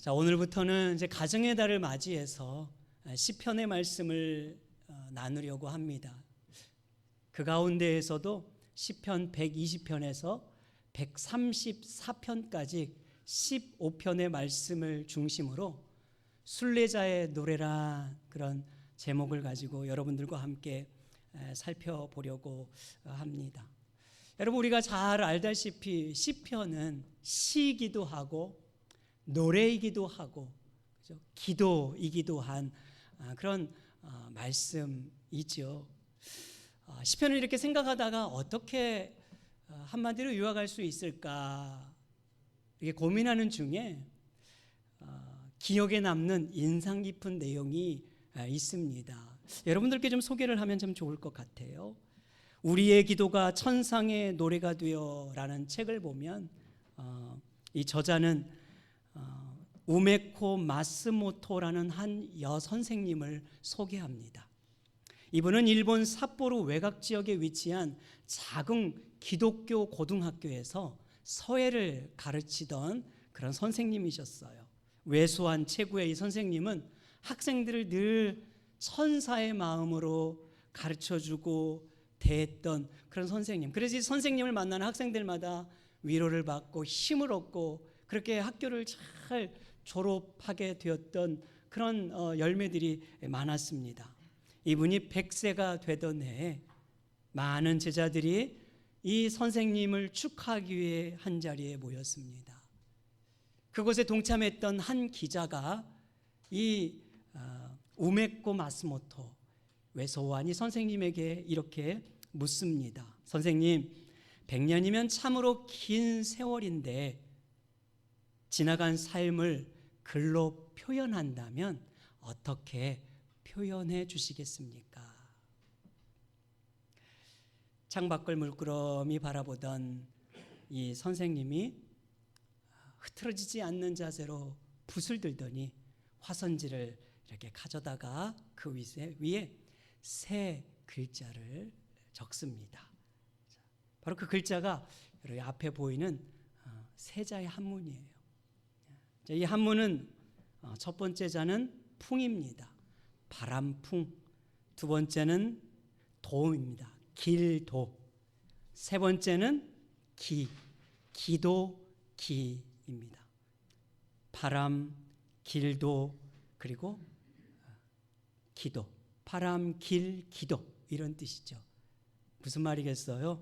자, 오늘부터는 이제 가정의 달을 맞이해서 시편의 말씀을 나누려고 합니다. 그 가운데에서도 시편 120편에서 134편까지 15편의 말씀을 중심으로 순례자의 노래란 그런 제목을 가지고 여러분들과 함께 살펴보려고 합니다. 여러분, 우리가 잘 알다시피 시편은 시이기도 하고 노래이기도 하고 그렇죠? 기도이기도 한 그런 말씀이죠. 시편을 이렇게 생각하다가 어떻게 한마디로 요약할 수 있을까 이렇게 고민하는 중에 기억에 남는 인상 깊은 내용이 있습니다. 여러분들께 좀 소개를 하면 참 좋을 것 같아요. 우리의 기도가 천상의 노래가 되어라는 책을 보면 이 저자는 우메코 마스모토라는 한 여선생님을 소개합니다. 이분은 일본 삿포로 외곽 지역에 위치한 작은 기독교 고등학교에서 서예를 가르치던 그런 선생님이셨어요. 왜소한 체구의 이 선생님은 학생들을 늘 천사의 마음으로 가르쳐주고 대했던 그런 선생님. 그래서 이 선생님을 만나는 학생들마다 위로를 받고 힘을 얻고 그렇게 학교를 잘 졸업하게 되었던 그런 열매들이 많았습니다. 이분이 100세가 되던 해에 많은 제자들이 이 선생님을 축하하기 위해 한자리에 모였습니다. 그곳에 동참했던 한 기자가 이 우메코 마스모토 외소한 이 선생님에게 이렇게 묻습니다. 선생님, 100년이면 참으로 긴 세월인데 지나간 삶을 글로 표현한다면 어떻게 표현해 주시겠습니까? 창밖을 물끄러미 바라보던 이 선생님이 흐트러지지 않는 자세로 붓을 들더니 화선지를 이렇게 가져다가 그 위에 세 글자를 적습니다. 바로 그 글자가 여기 앞에 보이는 세자의 한문이에요. 이 한문은 첫 번째 자는 풍입니다. 바람풍. 두 번째는 도입니다. 길도. 세 번째는 기도기입니다. 바람, 길도, 그리고 기도. 바람, 길, 기도 이런 뜻이죠. 무슨 말이겠어요?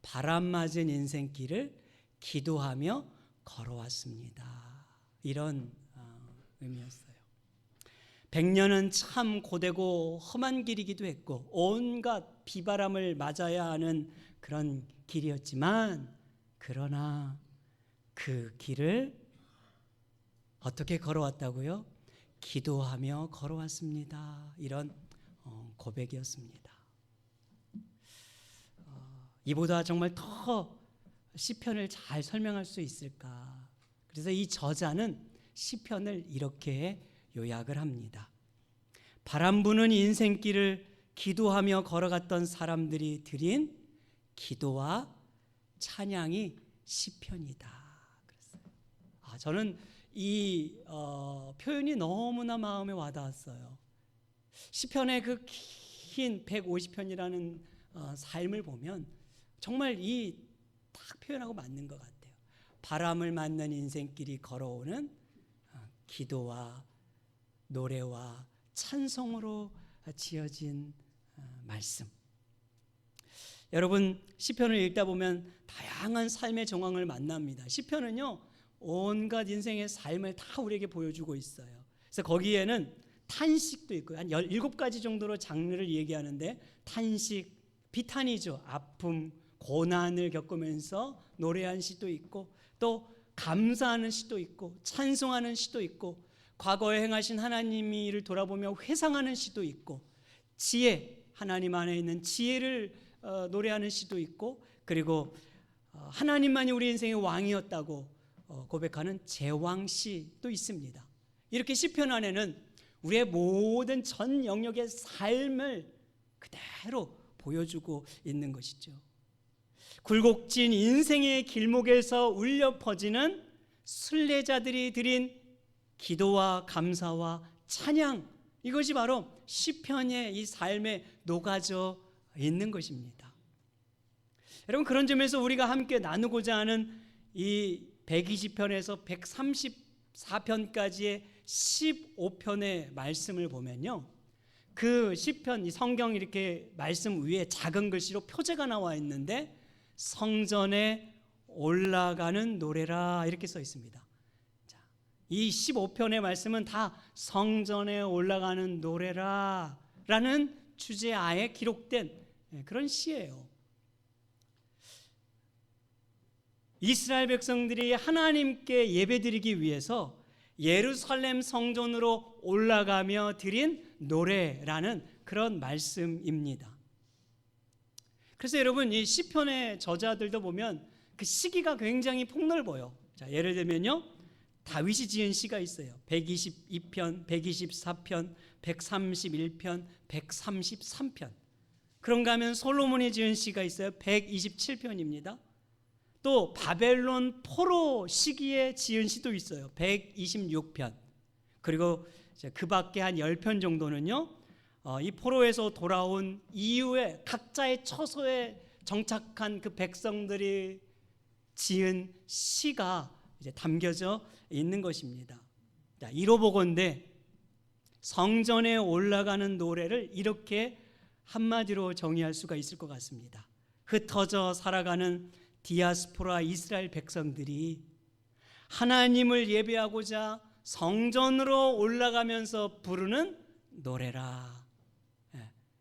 바람 맞은 인생길을 기도하며 걸어왔습니다. 이런 의미였어요. 100년은 참 고되고 험한 길이기도 했고 온갖 비바람을 맞아야 하는 그런 길이었지만 그러나 그 길을 어떻게 걸어왔다고요? 기도하며 걸어왔습니다. 이런 고백이었습니다. 이보다 정말 더 시편을 잘 설명할 수 있을까? 그래서 이 저자는 시편을 이렇게 요약을 합니다. 바람 부는 인생길을 기도하며 걸어갔던 사람들이 드린 기도와 찬양이 시편이다. 그랬어요. 저는 이 표현이 너무나 마음에 와닿았어요. 시편의 그 긴 150편이라는 삶을 보면 정말 이 딱 표현하고 맞는 것 같아요. 바람을 맞는 인생길이 걸어오는 기도와 노래와 찬송으로 지어진 말씀. 여러분, 시편을 읽다 보면 다양한 삶의 정황을 만납니다. 시편은요, 온갖 인생의 삶을 다 우리에게 보여주고 있어요. 그래서 거기에는 탄식도 있고요. 한 17가지 정도로 장르를 얘기하는데 탄식, 비탄이죠. 아픔, 고난을 겪으면서 노래한 시도 있고 또 감사하는 시도 있고 찬송하는 시도 있고 과거에 행하신 하나님의 일을 돌아보며 회상하는 시도 있고 지혜, 하나님 안에 있는 지혜를 노래하는 시도 있고 그리고 하나님만이 우리 인생의 왕이었다고 고백하는 제왕시도 있습니다. 이렇게 시편 안에는 우리의 모든 전 영역의 삶을 그대로 보여주고 있는 것이죠. 굴곡진 인생의 길목에서 울려 퍼지는 순례자들이 드린 기도와 감사와 찬양, 이것이 바로 시편의 이 삶에 녹아져 있는 것입니다. 여러분, 그런 점에서 우리가 함께 나누고자 하는 이 120편에서 134편까지의 15편의 말씀을 보면요, 그 시편, 이 성경 이렇게 말씀 위에 작은 글씨로 표제가 나와 있는데 성전에 올라가는 노래라 이렇게 써 있습니다. 자, 이 15편의 말씀은 다 성전에 올라가는 노래라 라는 주제하에 기록된 그런 시예요. 이스라엘 백성들이 하나님께 예배드리기 위해서 예루살렘 성전으로 올라가며 드린 노래라는 그런 말씀입니다. 그래서 여러분, 이 시편의 저자들도 보면 그 시기가 굉장히 폭넓어요. 자, 예를 들면요, 다윗이 지은 시가 있어요. 122편, 124편, 131편, 133편. 그런가 하면 솔로몬이 지은 시가 있어요. 127편입니다. 또 바벨론 포로 시기에 지은 시도 있어요. 126편. 그리고 그 밖에 한 10편 정도는요, 이 포로에서 돌아온 이후에 각자의 처소에 정착한 그 백성들이 지은 시가 이제 담겨져 있는 것입니다. 자, 이로 보건대 성전에 올라가는 노래를 이렇게 한마디로 정의할 수가 있을 것 같습니다. 흩어져 살아가는 디아스포라 이스라엘 백성들이 하나님을 예배하고자 성전으로 올라가면서 부르는 노래라.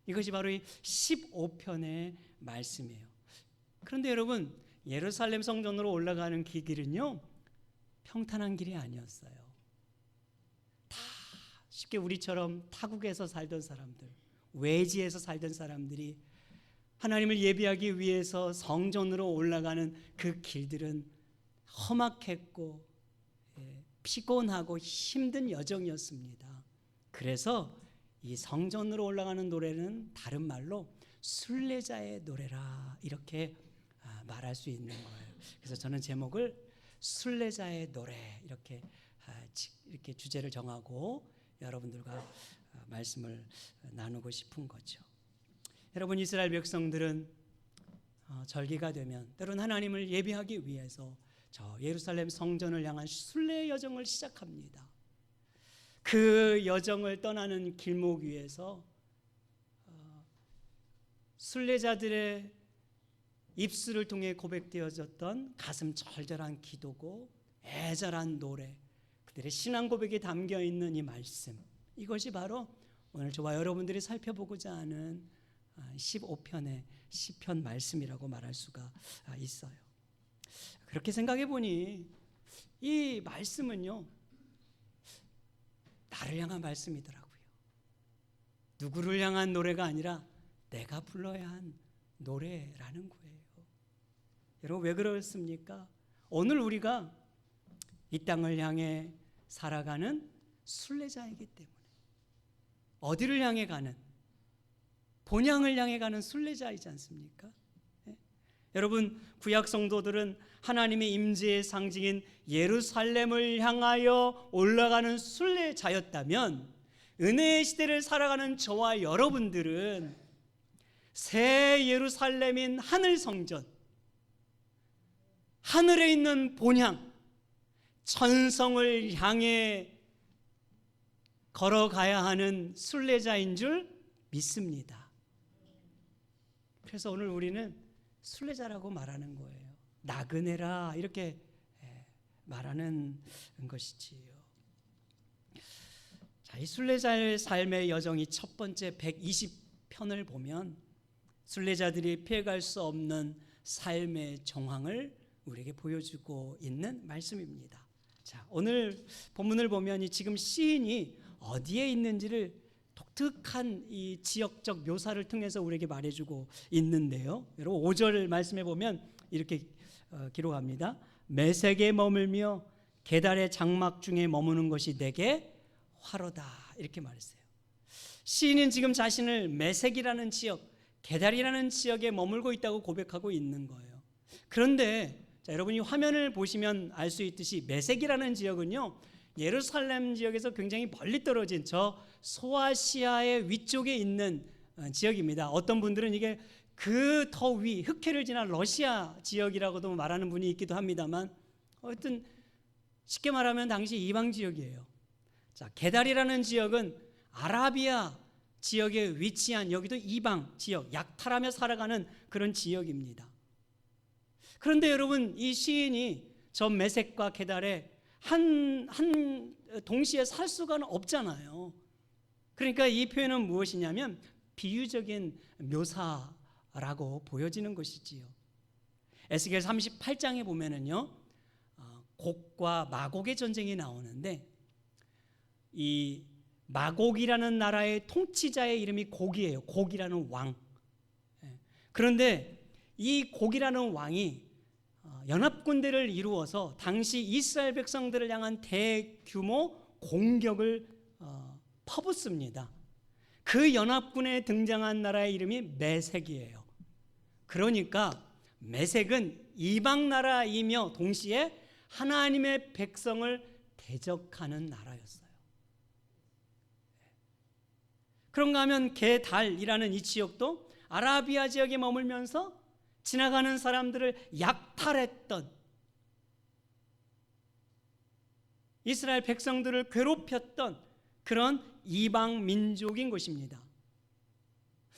이것이 바로 이 15편의 말씀이에요. 그런데 여러분, 예루살렘 성전으로 올라가는 길은요, 평탄한 길이 아니었어요. 다 쉽게 우리처럼 타국에서 살던 사람들, 외지에서 살던 사람들이 하나님을 예배하기 위해서 성전으로 올라가는 그 길들은 험악했고 피곤하고 힘든 여정이었습니다. 그래서 이 성전으로 올라가는 노래는 다른 말로 순례자의 노래라 이렇게 말할 수 있는 거예요. 그래서 저는 제목을 순례자의 노래 이렇게 주제를 정하고 여러분들과 말씀을 나누고 싶은 거죠. 여러분, 이스라엘 백성들은 절기가 되면 때로는 하나님을 예배하기 위해서 저 예루살렘 성전을 향한 순례 여정을 시작합니다. 그 여정을 떠나는 길목 위에서 순례자들의 입술을 통해 고백되어졌던 가슴 절절한 기도고 애절한 노래, 그들의 신앙 고백이 담겨있는 이 말씀, 이것이 바로 오늘 저와 여러분들이 살펴보고자 하는 15편의 시편 말씀이라고 말할 수가 있어요. 그렇게 생각해 보니 이 말씀은요, 나를 향한 말씀이더라고요. 누구를 향한 노래가 아니라 내가 불러야 한 노래라는 거예요. 여러분, 왜 그렇습니까? 오늘 우리가 이 땅을 향해 살아가는 순례자이기 때문에, 어디를 향해 가는, 본향을 향해 가는 순례자이지 않습니까? 여러분, 구약 성도들은 하나님의 임재의 상징인 예루살렘을 향하여 올라가는 순례자였다면, 은혜의 시대를 살아가는 저와 여러분들은 새 예루살렘인 하늘 성전, 하늘에 있는 본향, 천성을 향해 걸어가야 하는 순례자인 줄 믿습니다. 그래서 오늘 우리는 순례자라고 말하는 거예요. 나그네라 이렇게 말하는 것이지요. 자, 이 순례자의 삶의 여정이 첫 번째 120편을 보면 순례자들이 피해갈 수 없는 삶의 정황을 우리에게 보여주고 있는 말씀입니다. 자, 오늘 본문을 보면 지금 시인이 어디에 있는지를 독특한 이 지역적 묘사를 통해서 우리에게 말해주고 있는데요. 여러분, 5절 말씀해 보면 이렇게 기록합니다. 메색에 머물며 게달의 장막 중에 머무는 것이 내게 화로다 이렇게 말했어요. 시인은 지금 자신을 메색이라는 지역, 게달이라는 지역에 머물고 있다고 고백하고 있는 거예요. 그런데 자, 여러분이 화면을 보시면 알 수 있듯이 메색이라는 지역은요, 예루살렘 지역에서 굉장히 멀리 떨어진 저 소아시아의 위쪽에 있는 지역입니다. 어떤 분들은 이게 그 더 위 흑해를 지나 러시아 지역이라고도 말하는 분이 있기도 합니다만, 하여튼 쉽게 말하면 당시 이방 지역이에요. 자, 게달이라는 지역은 아라비아 지역에 위치한, 여기도 이방 지역, 약탈하며 살아가는 그런 지역입니다. 그런데 여러분, 이 시인이 저 메섹과 게달에 한 동시에 살 수가 없잖아요. 그러니까 이 표현은 무엇이냐면 비유적인 묘사라고 보여지는 것이지요. 에스겔 38장에 보면은요, 곡과 마곡의 전쟁이 나오는데, 이 마곡이라는 나라의 통치자의 이름이 곡이에요. 곡이라는 왕. 그런데 이 곡이라는 왕이 연합군대를 이루어서 당시 이스라엘 백성들을 향한 대규모 공격을 퍼붓습니다. 그 연합군에 등장한 나라의 이름이 메섹이에요. 그러니까 메섹은 이방 나라이며 동시에 하나님의 백성을 대적하는 나라였어요. 그런가 하면 게달이라는 이 지역도 아라비아 지역에 머물면서 지나가는 사람들을 약탈했던, 이스라엘 백성들을 괴롭혔던 그런 이방 민족인 것입니다.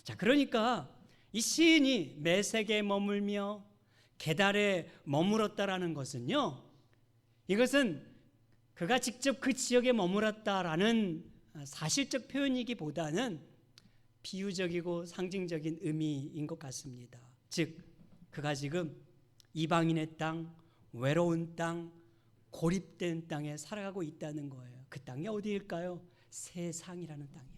자, 그러니까 이 시인이 메섹에 머물며 게달에 머물었다라는 것은요, 이것은 그가 직접 그 지역에 머물었다라는 사실적 표현이기보다는 비유적이고 상징적인 의미인 것 같습니다. 즉, 그가 지금 이방인의 땅, 외로운 땅, 고립된 땅에 살아가고 있다는 거예요. 그 땅이 어디일까요? 세상이라는 땅이에요.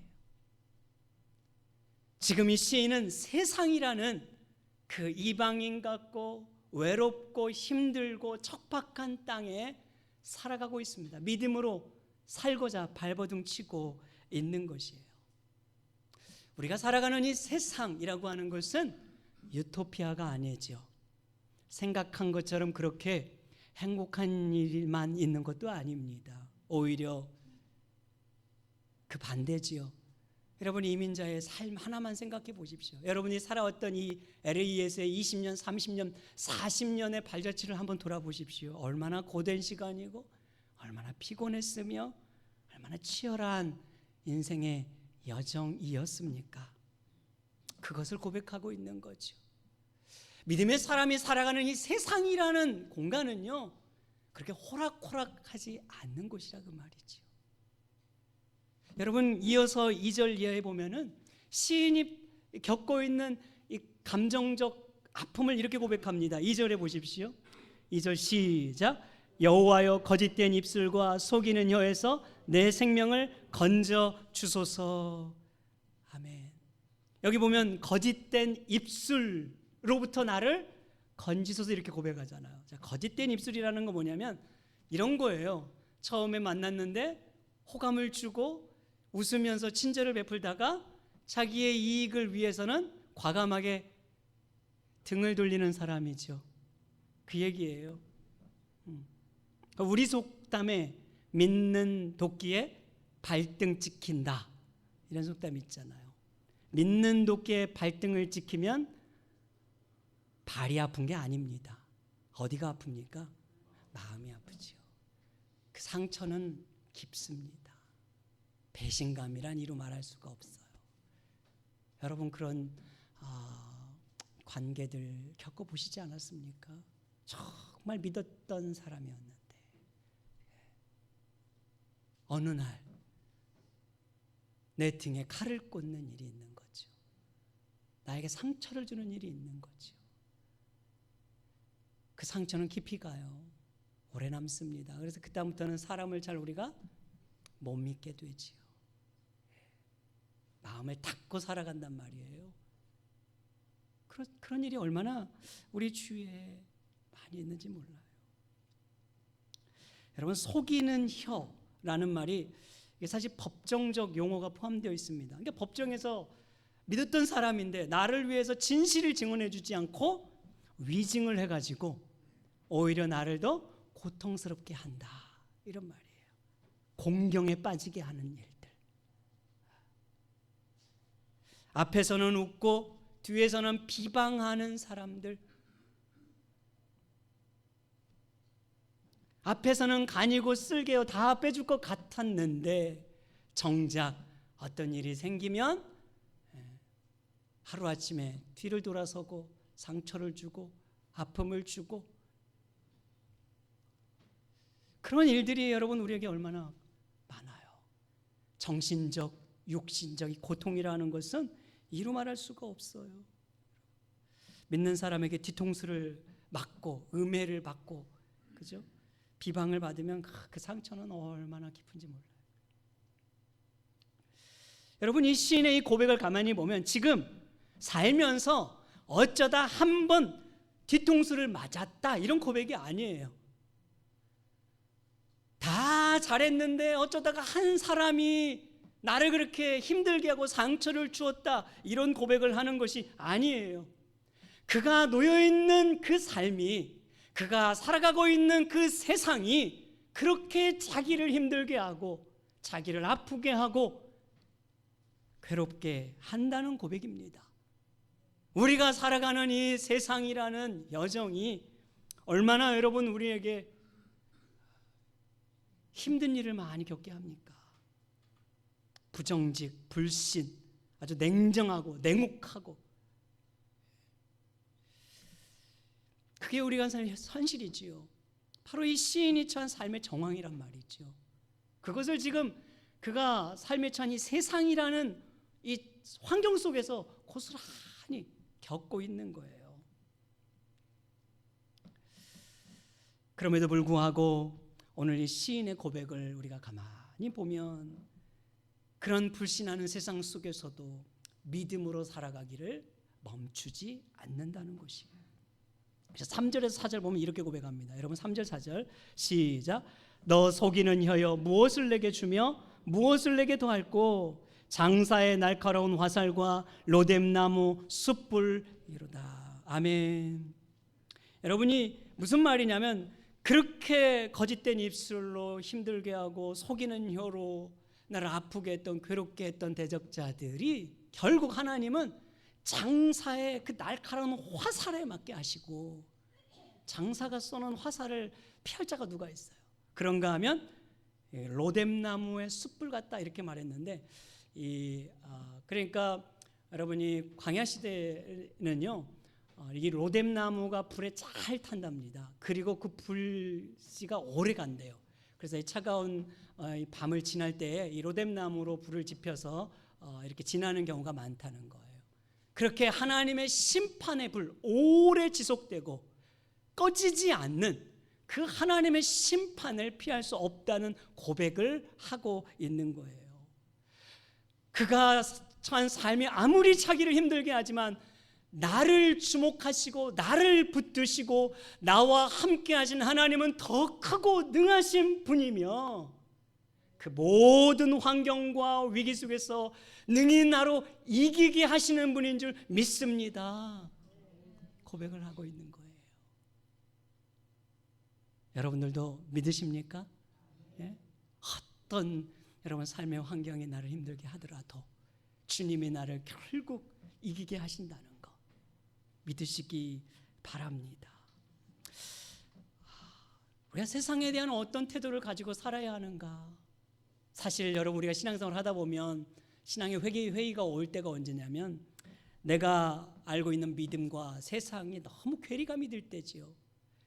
지금 이 시인은 세상이라는 그 이방인 같고 외롭고 힘들고 척박한 땅에 살아가고 있습니다. 믿음으로 살고자 발버둥 치고 있는 것이에요. 우리가 살아가는 이 세상이라고 하는 것은 유토피아가 아니죠. 생각한 것처럼 그렇게 행복한 일만 있는 것도 아닙니다. 오히려 그 반대지요. 여러분, 이민자의 삶 하나만 생각해 보십시오. 여러분이 살아왔던 이 LA에서의 20년, 30년, 40년의 발자취를 한번 돌아보십시오. 얼마나 고된 시간이고 얼마나 피곤했으며 얼마나 치열한 인생의 여정이었습니까? 그것을 고백하고 있는 거죠. 믿음의 사람이 살아가는 이 세상이라는 공간은요, 그렇게 호락호락하지 않는 곳이라 그 말이죠. 여러분, 이어서 2절 이하에 보면은 시인이 겪고 있는 이 감정적 아픔을 이렇게 고백합니다. 2절에 보십시오. 2절 시작. 여호와여, 거짓된 입술과 속이는 혀에서 내 생명을 건져 주소서. 아멘. 여기 보면 거짓된 입술로부터 나를 건지소서 이렇게 고백하잖아요. 자, 거짓된 입술이라는 건 뭐냐면 이런 거예요. 처음에 만났는데 호감을 주고 웃으면서 친절을 베풀다가 자기의 이익을 위해서는 과감하게 등을 돌리는 사람이죠. 그 얘기예요. 우리 속담에 믿는 도끼에 발등 찍힌다, 이런 속담이 있잖아요. 믿는 도끼에 발등을 찍히면 발이 아픈 게 아닙니다. 어디가 아픕니까? 마음이 아프죠. 그 상처는 깊습니다. 배신감이란 이루 말할 수가 없어요. 여러분, 그런 관계들 겪어보시지 않았습니까? 정말 믿었던 사람이었는데 어느 날 내 등에 칼을 꽂는 일이 있는 거죠. 나에게 상처를 주는 일이 있는 거죠. 그 상처는 깊이 가요. 오래 남습니다. 그래서 그다음부터는 사람을 잘 우리가 못 믿게 되지요. 마음을 닫고 살아간단 말이에요. 그런 일이 얼마나 우리 주위에 많이 있는지 몰라요. 여러분, 속이는 혀라는 말이 사실 법정적 용어가 포함되어 있습니다. 그러니까 법정에서 믿었던 사람인데 나를 위해서 진실을 증언해 주지 않고 위증을 해가지고 오히려 나를 더 고통스럽게 한다, 이런 말이에요. 공경에 빠지게 하는 일들. 앞에서는 웃고 뒤에서는 비방하는 사람들. 앞에서는 간이고 쓸개요 다 빼줄 것 같았는데 정작 어떤 일이 생기면 하루아침에 뒤를 돌아서고 상처를 주고 아픔을 주고, 그런 일들이 여러분 우리에게 얼마나 많아요. 정신적, 육신적 고통이라는 것은 이루 말할 수가 없어요. 믿는 사람에게 뒤통수를 맞고 음해를 받고, 그죠? 비방을 받으면 그 상처는 얼마나 깊은지 몰라요. 여러분, 이 시인의 이 고백을 가만히 보면 지금 살면서 어쩌다 한 번 뒤통수를 맞았다 이런 고백이 아니에요. 다 잘했는데 어쩌다가 한 사람이 나를 그렇게 힘들게 하고 상처를 주었다 이런 고백을 하는 것이 아니에요. 그가 놓여있는 그 삶이, 그가 살아가고 있는 그 세상이 그렇게 자기를 힘들게 하고 자기를 아프게 하고 괴롭게 한다는 고백입니다. 우리가 살아가는 이 세상이라는 여정이 얼마나 여러분 우리에게 힘든 일을 많이 겪게 합니까? 부정직, 불신, 아주 냉정하고 냉혹하고, 그게 우리가 사는 현실이지요. 바로 이 시인이 처한 삶의 정황이란 말이죠. 그것을 지금 그가 삶에 처한 이 세상이라는 이 환경 속에서 고스란히 겪고 있는 거예요. 그럼에도 불구하고 오늘 이 시인의 고백을 우리가 가만히 보면 그런 불신하는 세상 속에서도 믿음으로 살아가기를 멈추지 않는다는 것이에요. 그래서 3절에서 4절 보면 이렇게 고백합니다. 여러분 3절 4절 시작. 너 속이는 혀여 무엇을 내게 주며 무엇을 내게 더할꼬? 장사의 날카로운 화살과 로뎀나무 숯불이로다. 아멘. 여러분이 무슨 말이냐면, 그렇게 거짓된 입술로 힘들게 하고 속이는 혀로 나를 아프게 했던, 괴롭게 했던 대적자들이 결국 하나님은 장사의 그 날카로운 화살에 맞게 하시고, 장사가 쏘는 화살을 피할 자가 누가 있어요? 그런가 하면 로뎀나무의 숯불 같다 이렇게 말했는데, 그러니까 여러분이 광야 시대는요, 이 로뎀나무가 불에 잘 탄답니다. 그리고 그 불씨가 오래 간대요. 그래서 이 차가운 밤을 지날 때에 이 로뎀나무로 불을 지펴서 이렇게 지나는 경우가 많다는 거예요. 그렇게 하나님의 심판의 불, 오래 지속되고 꺼지지 않는 그 하나님의 심판을 피할 수 없다는 고백을 하고 있는 거예요. 그가 처한 삶이 아무리 자기를 힘들게 하지만 나를 주목하시고 나를 붙드시고 나와 함께 하신 하나님은 더 크고 능하신 분이며 그 모든 환경과 위기 속에서 능히 나로 이기게 하시는 분인 줄 믿습니다. 고백을 하고 있는 거예요. 여러분들도 믿으십니까? 예? 어떤 여러분 삶의 환경이 나를 힘들게 하더라도 주님이 나를 결국 이기게 하신다는 거 믿으시기 바랍니다. 우리가 세상에 대한 어떤 태도를 가지고 살아야 하는가? 사실 여러분 우리가 신앙생활을 하다 보면 신앙의 회의가 올 때가 언제냐면 내가 알고 있는 믿음과 세상이 너무 괴리감이 들 때지요.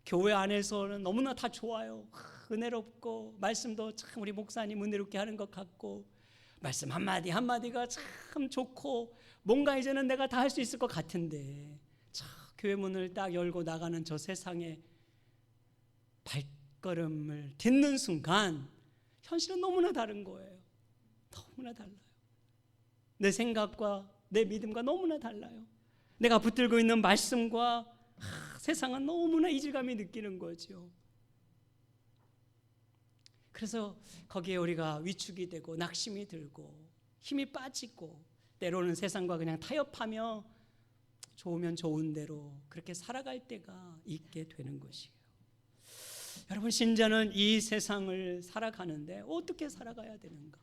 교회 안에서는 너무나 다 좋아요. 은혜롭고 말씀도 참 우리 목사님 은혜롭게 하는 것 같고 말씀 한마디 한마디가 참 좋고 뭔가 이제는 내가 다 할 수 있을 것 같은데 참 교회 문을 딱 열고 나가는 저 세상에 발걸음을 딛는 순간 현실은 너무나 다른 거예요. 너무나 달라요. 내 생각과 내 믿음과 너무나 달라요. 내가 붙들고 있는 말씀과 세상은 너무나 이질감이 느끼는 거죠. 그래서 거기에 우리가 위축이 되고 낙심이 들고 힘이 빠지고 때로는 세상과 그냥 타협하며 좋으면 좋은 대로 그렇게 살아갈 때가 있게 되는 것이에요. 여러분, 신자는 이 세상을 살아가는데 어떻게 살아가야 되는가?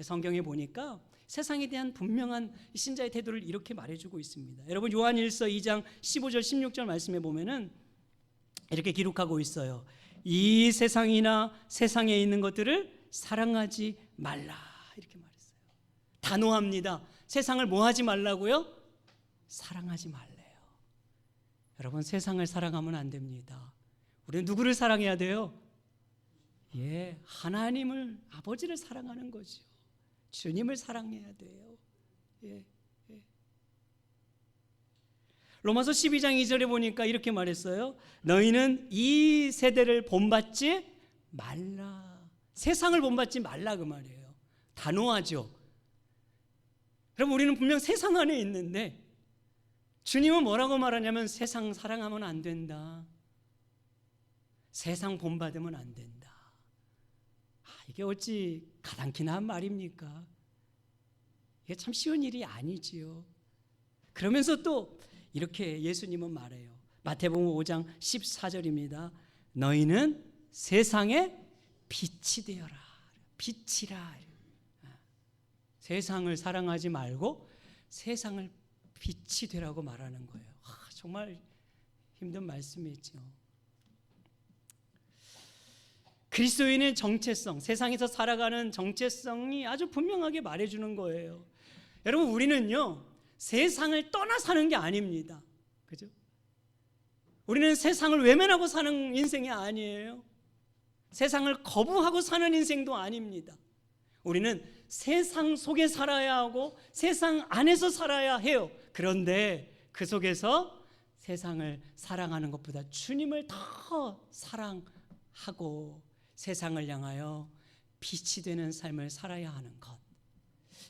성경에 보니까 세상에 대한 분명한 신자의 태도를 이렇게 말해주고 있습니다. 여러분, 요한일서 2장 15절 16절 말씀에 보면은 이렇게 기록하고 있어요. 이 세상이나 세상에 있는 것들을 사랑하지 말라, 이렇게 말했어요. 단호합니다. 세상을 뭐 하지 말라고요? 사랑하지 말래요. 여러분, 세상을 사랑하면 안 됩니다. 우리는 누구를 사랑해야 돼요? 하나님을, 아버지를 사랑하는 거죠. 주님을 사랑해야 돼요. 로마서 12장 2절에 보니까 이렇게 말했어요. 너희는 이 세대를 본받지 말라. 세상을 본받지 말라, 그 말이에요. 단호하죠. 그럼 우리는 분명 세상 안에 있는데 주님은 뭐라고 말하냐면 세상 사랑하면 안 된다. 세상 본받으면 안 된다. 이게 어찌 가당키나 한 말입니까? 이게 참 쉬운 일이 아니지요. 그러면서 또 이렇게 예수님은 말해요. 마태복음 5장 14절입니다. 너희는 세상의 빛이 되어라. 빛이라. 세상을 사랑하지 말고 세상을 빛이 되라고 말하는 거예요. 정말 힘든 말씀이죠. 그리스도인의 정체성, 세상에서 살아가는 정체성이 아주 분명하게 말해주는 거예요. 여러분, 우리는요 세상을 떠나 사는 게 아닙니다. 그죠? 우리는 세상을 외면하고 사는 인생이 아니에요. 세상을 거부하고 사는 인생도 아닙니다. 우리는 세상 속에 살아야 하고 세상 안에서 살아야 해요. 그런데 그 속에서 세상을 사랑하는 것보다 주님을 더 사랑하고 세상을 향하여 빛이 되는 삶을 살아야 하는 것,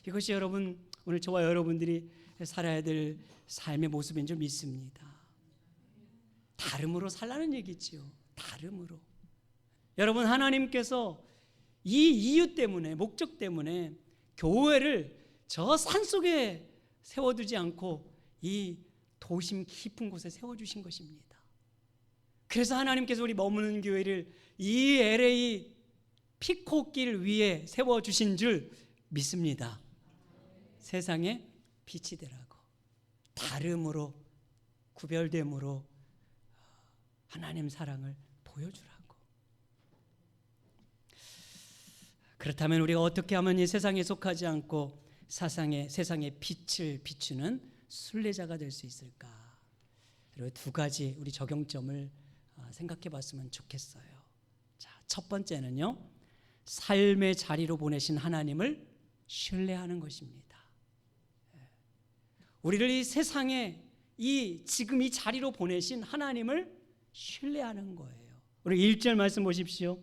이것이 여러분, 오늘 저와 여러분들이 살아야 될 삶의 모습인 줄 믿습니다. 다름으로 살라는 얘기지요. 다름으로. 여러분, 하나님께서 이 이유 때문에, 목적 때문에 교회를 저 산속에 세워두지 않고 이 도심 깊은 곳에 세워주신 것입니다. 그래서 하나님께서 우리 머무는 교회를 이 LA 피코길 위에 세워주신 줄 믿습니다. 세상에 빛이 되라고, 다름으로, 구별됨으로 하나님 사랑을 보여주라고. 그렇다면 우리가 어떻게 하면 이 세상에 속하지 않고 세상의 빛을 비추는 순례자가 될 수 있을까? 그리고 두 가지 우리 적용점을 생각해 봤으면 좋겠어요. 자, 첫 번째는요, 삶의 자리로 보내신 하나님을 신뢰하는 것입니다. 우리를 이 세상에 지금 이 자리로 보내신 하나님을 신뢰하는 거예요. 우리 1절 말씀 보십시오.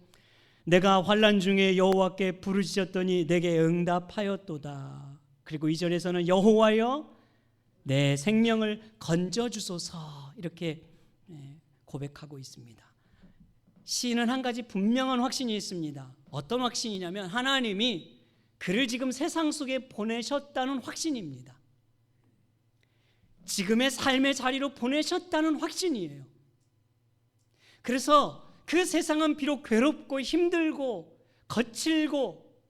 내가 환난 중에 여호와께 부르짖었더니 내게 응답하였도다. 그리고 2절에서는 여호와여 내 생명을 건져주소서, 이렇게 고백하고 있습니다. 시인은 한 가지 분명한 확신이 있습니다. 어떤 확신이냐면 하나님이 그를 지금 세상 속에 보내셨다는 확신입니다. 지금의 삶의 자리로 보내셨다는 확신이에요. 그래서 그 세상은 비록 괴롭고 힘들고 거칠고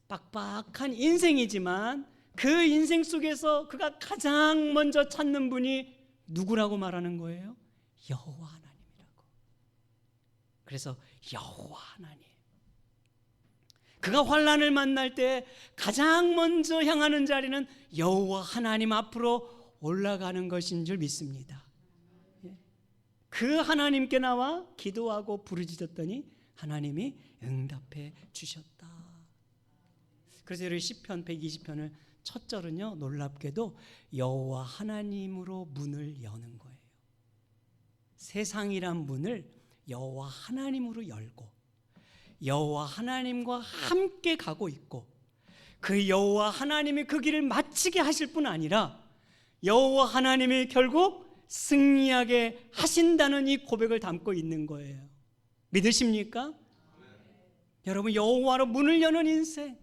빡빡한 인생이지만 그 인생 속에서 그가 가장 먼저 찾는 분이 누구라고 말하는 거예요? 여호와 하나님이라고. 그래서 여호와 하나님, 그가 환난을 만날 때 가장 먼저 향하는 자리는 여호와 하나님 앞으로 올라가는 것인 줄 믿습니다. 그 하나님께 나와 기도하고 부르짖었더니 하나님이 응답해 주셨다. 그래서 여기 시편 120편을 첫 절은요, 놀랍게도 여호와 하나님으로 문을 여는 거예요. 세상이란 문을 여호와 하나님으로 열고 여호와 하나님과 함께 가고 있고, 그 여호와 하나님이 그 길을 마치게 하실 뿐 아니라 여호와 하나님이 결국 승리하게 하신다는 이 고백을 담고 있는 거예요. 믿으십니까? 여러분, 여호와로 문을 여는 인생,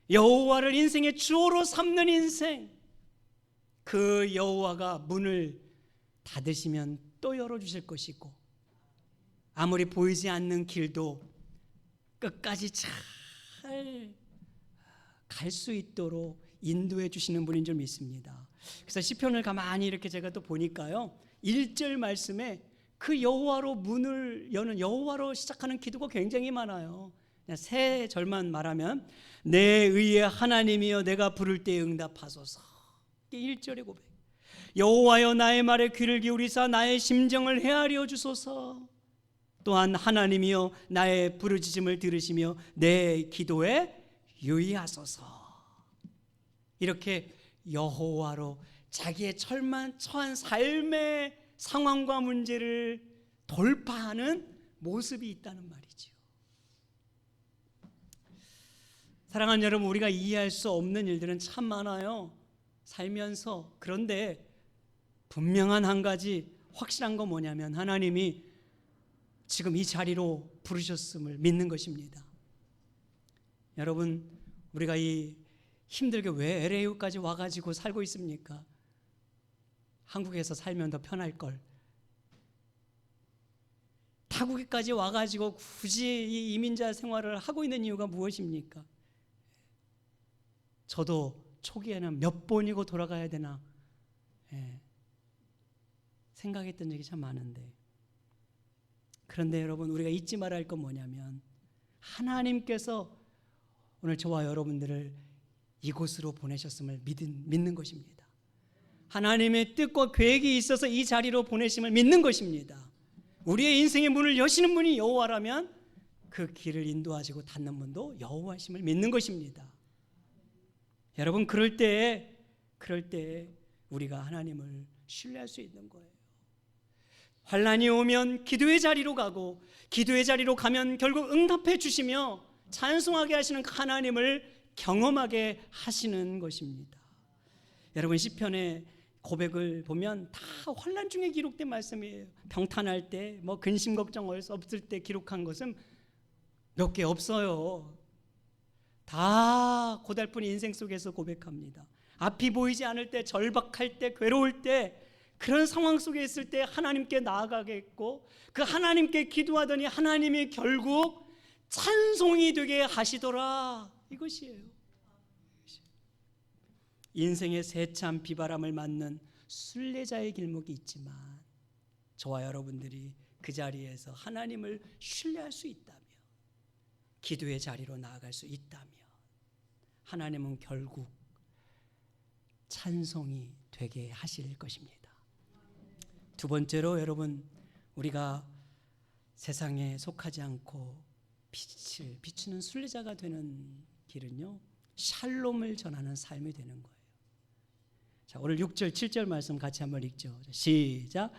여호와를 인생의 주어로 삼는 인생, 그 여호와가 문을 닫으시면 또 열어주실 것이고 아무리 보이지 않는 길도 끝까지 잘 갈 수 있도록 인도해 주시는 분인 줄 믿습니다. 그래서 시편을 가만히 이렇게 제가 또 보니까요, 1절 말씀에 그 여호와로 문을 여는, 여호와로 시작하는 기도가 굉장히 많아요. 그냥 세 절만 말하면 내 의의 하나님이여 내가 부를 때 응답하소서. 이게 1절의 고백. 여호와여 나의 말에 귀를 기울이사 나의 심정을 헤아려 주소서. 또한 하나님이여 나의 부르짖음을 들으시며 내 기도에 유의하소서. 이렇게 여호와로 자기의 처한 삶의 상황과 문제를 돌파하는 모습이 있다는 말이죠. 사랑하는 여러분, 우리가 이해할 수 없는 일들은 참 많아요, 살면서. 그런데 분명한 한 가지 확실한 건 뭐냐면 하나님이 지금 이 자리로 부르셨음을 믿는 것입니다. 여러분, 우리가 이 힘들게 왜 LA까지 와가지고 살고 있습니까? 한국에서 살면 더 편할 걸. 타국에까지 와가지고 굳이 이 이민자 생활을 하고 있는 이유가 무엇입니까? 저도 초기에는 몇 번이고 돌아가야 되나 생각했던 적이 참 많은데, 그런데 여러분, 우리가 잊지 말아야 할 건 뭐냐면 하나님께서 오늘 저와 여러분들을 이곳으로 보내셨음을 믿는 것입니다. 하나님의 뜻과 계획이 있어서 이 자리로 보내심을 믿는 것입니다. 우리의 인생의 문을 여시는 분이 여호와라면 그 길을 인도하시고 닫는 분도 여호와심을 믿는 것입니다. 여러분, 그럴 때 우리가 하나님을 신뢰할 수 있는 거예요. 환난이 오면 기도의 자리로 가고, 기도의 자리로 가면 결국 응답해 주시며 찬송하게 하시는 하나님을 경험하게 하시는 것입니다. 여러분, 시편의 고백을 보면 다 환난 중에 기록된 말씀이에요. 병탄할 때, 근심 걱정 없을 때 기록한 것은 몇 개 없어요. 다 고달픈 인생 속에서 고백합니다. 앞이 보이지 않을 때, 절박할 때, 괴로울 때, 그런 상황 속에 있을 때 하나님께 나아가겠고, 그 하나님께 기도하더니 하나님이 결국 찬송이 되게 하시더라. 이것이에요. 인생의 세찬 비바람을 맞는 순례자의 길목이 있지만 저와 여러분들이 그 자리에서 하나님을 신뢰할 수 있다면, 기도의 자리로 나아갈 수 있다면 하나님은 결국 찬송이 되게 하실 것입니다. 두 번째로, 여러분, 우리가 세상에 속하지 않고 빛을 비추는 순례자가 되는 길은요, 샬롬을 전하는 삶이 되는 거예요. 자, 오늘 6절 7절 말씀 같이 한번 읽죠. 시작.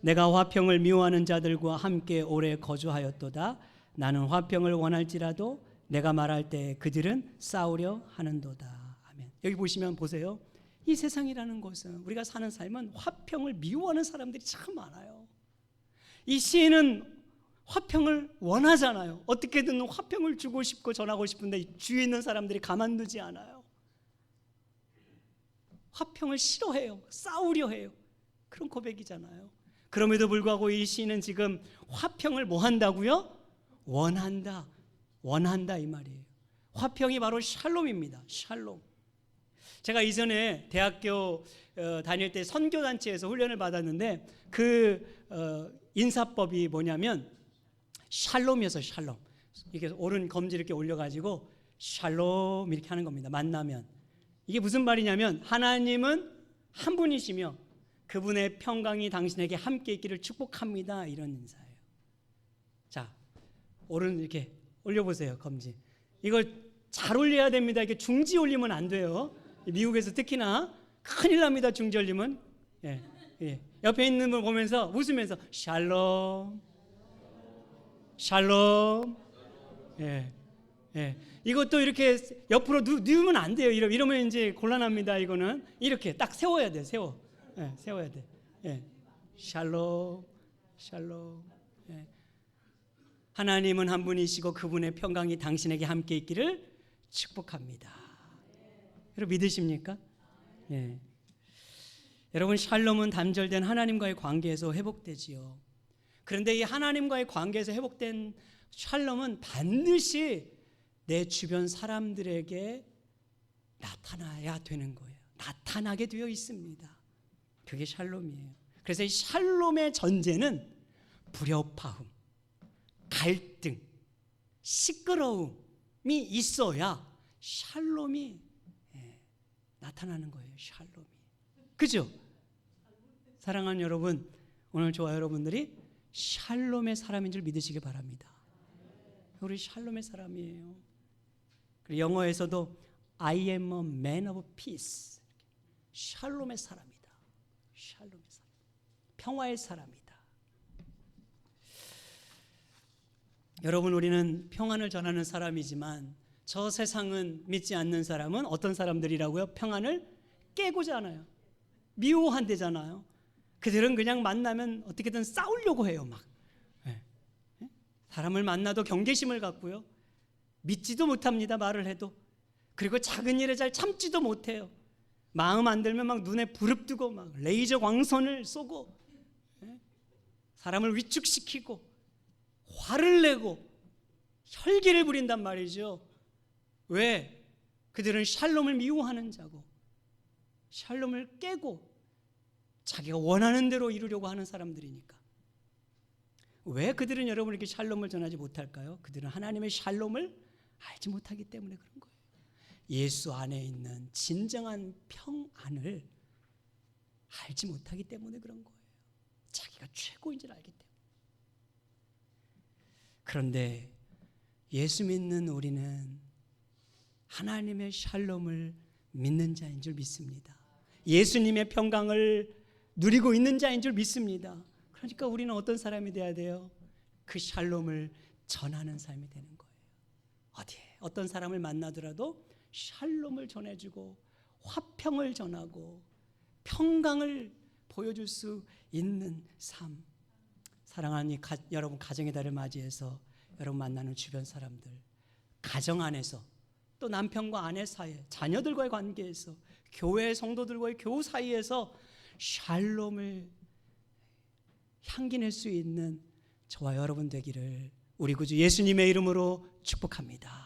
내가 화평을 미워하는 자들과 함께 오래 거주하였도다. 나는 화평을 원할지라도 내가 말할 때 그들은 싸우려 하는도다. 아멘. 여기 보시면 보세요. 이 세상이라는 것은, 우리가 사는 삶은 화평을 미워하는 사람들이 참 많아요. 이 시인은 화평을 원하잖아요. 어떻게든 화평을 주고 싶고 전하고 싶은데 주위에 있는 사람들이 가만두지 않아요. 화평을 싫어해요. 싸우려 해요. 그런 고백이잖아요. 그럼에도 불구하고 이 시인은 지금 화평을 뭐 한다고요? 원한다 이 말이에요. 화평이 바로 샬롬입니다. 샬롬. 제가 이전에 대학교 다닐 때 선교단체에서 훈련을 받았는데 그 인사법이 뭐냐면 샬롬이어서 샬롬. 이렇게 오른 검지 이렇게 올려가지고 샬롬 이렇게 하는 겁니다. 만나면. 이게 무슨 말이냐면 하나님은 한 분이시며 그분의 평강이 당신에게 함께 있기를 축복합니다. 이런 인사예요. 자, 오른 이렇게 올려보세요. 검지. 이거 잘 올려야 됩니다. 이게 중지 올리면 안 돼요. 미국에서 특히나 큰일 납니다. 중지 올리면. 예. 옆에 있는 분 보면서 웃으면서 샬롬 샬롬. 예. 이것도 이렇게 옆으로 누우면 안 돼요. 이러면 이제 곤란합니다. 이거는 이렇게 딱 세워야 돼. 세워야 돼. 샬롬. 예. 하나님은 한 분이시고 그분의 평강이 당신에게 함께 있기를 축복합니다. 여러분 믿으십니까? 예. 여러분, 샬롬은 단절된 하나님과의 관계에서 회복되지요. 그런데 이 하나님과의 관계에서 회복된 샬롬은 반드시 내 주변 사람들에게 나타나야 되는 거예요. 나타나게 되어 있습니다. 그게 샬롬이에요. 그래서 이 샬롬의 전제는 불협화음, 갈등, 시끄러움이 있어야 샬롬이 나타나는 거예요. 샬롬이. 그죠? 사랑하는 여러분, 오늘 저와 여러분들이 샬롬의 사람인 줄 믿으시기 바랍니다. 우리 샬롬의 사람이에요. 그리고 영어에서도 I am a man of peace. 샬롬의 사람이다. 샬롬의 사람. 평화의 사람이다. 여러분, 우리는 평안을 전하는 사람이지만 저 세상은 믿지 않는 사람은 어떤 사람들이라고요? 평안을 깨고자 하나요? 미워한대잖아요. 그들은 그냥 만나면 어떻게든 싸우려고 해요. 막 사람을 만나도 경계심을 갖고요. 믿지도 못합니다. 말을 해도. 그리고 작은 일에 잘 참지도 못해요. 마음 안 들면 막 눈에 불을 뜨고 막 레이저 광선을 쏘고 사람을 위축시키고 화를 내고 혈기를 부린단 말이죠. 왜? 그들은 샬롬을 미워하는 자고 샬롬을 깨고 자기가 원하는 대로 이루려고 하는 사람들이니까. 왜 그들은 여러분에게 샬롬을 전하지 못할까요? 그들은 하나님의 샬롬을 알지 못하기 때문에 그런 거예요. 예수 안에 있는 진정한 평안을 알지 못하기 때문에 그런 거예요. 자기가 최고인 줄 알기 때문에. 그런데 예수 믿는 우리는 하나님의 샬롬을 믿는 자인 줄 믿습니다. 예수님의 평강을 누리고 있는 자인 줄 믿습니다. 그러니까 우리는 어떤 사람이 돼야 돼요? 그 샬롬을 전하는 삶이 되는 거예요. 어디에 어떤 사람을 만나더라도 샬롬을 전해주고 화평을 전하고 평강을 보여줄 수 있는 삶. 사랑하는 여러분, 가정의 달을 맞이해서 여러분 만나는 주변 사람들, 가정 안에서 또 남편과 아내 사이에, 자녀들과의 관계에서, 교회 성도들과의 교우 사이에서 샬롬을 향기낼 수 있는 저와 여러분 되기를 우리 구주 예수님의 이름으로 축복합니다.